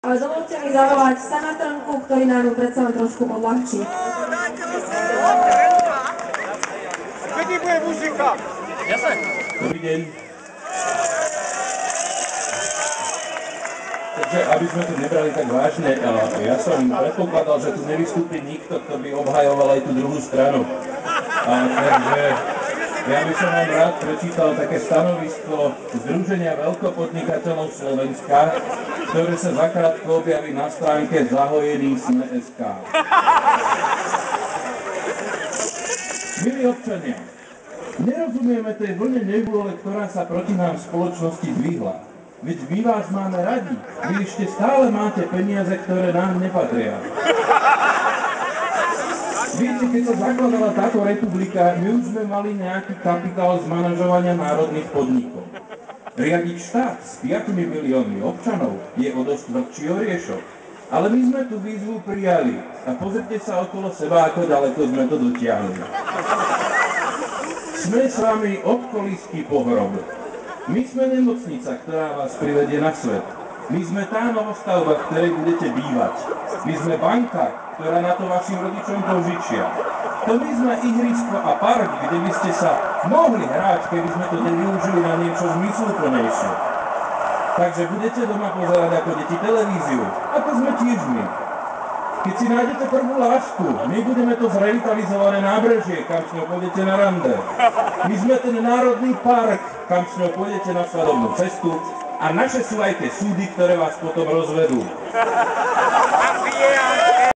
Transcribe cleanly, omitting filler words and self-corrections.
Ale dovolte mi zavolať Sanatrnku, ktorý nám ju predsa len trošku odľahčí. Kedy bude muzika? Jasne. Dobrý deň. Takže, aby sme to nebrali tak vážne, ja som predpokladal, že tu nevystúpi nikto, kto by obhajoval aj tú druhú stranu. Takže ja by som vám rád prečítal také stanovisko Združenia veľkopodnikateľov Slovenska, ktoré sa zakrátko objaví na stránke zahojený.sme.sk. Milí občania, nerozumieme tej vlne nevôle, ktorá sa proti nám v spoločnosti zdvihla. Veď my vás máme radi, vy ešte stále máte peniaze, ktoré nám nepatria. Viete, keď sa zakladala táto republika, my už sme mali nejaký kapitál z manažovania národných podnikov. Riadiť štát s 5 miliónmi občanov je o dosť veľký oriešok. Ale my sme tú výzvu prijali a pozrite sa okolo seba, ako ďaleko sme to dotiahli. Sme s vami obkolísky pohrob. My sme nemocnica, ktorá vás privedie na svet. My sme tá novostavba, v ktorej budete bývať. My sme banka, ktorá na to vašim rodičom požičia. To my sme ihrisko a park, kde by ste sa mohli hrať, keby sme to nevyužili na niečo zmysluplnejšie. Takže budete doma pozerať ako deti televíziu. A to sme tiež my. Keď si nájdete prvú lásku, my budeme to zrevitalizované nábrežie, kam s ňou pôjdete na rande. My sme ten národný park, kam s ňou pôjdete na svadobnú cestu. A naše sú aj tie súdy, ktoré vás potom rozvedú.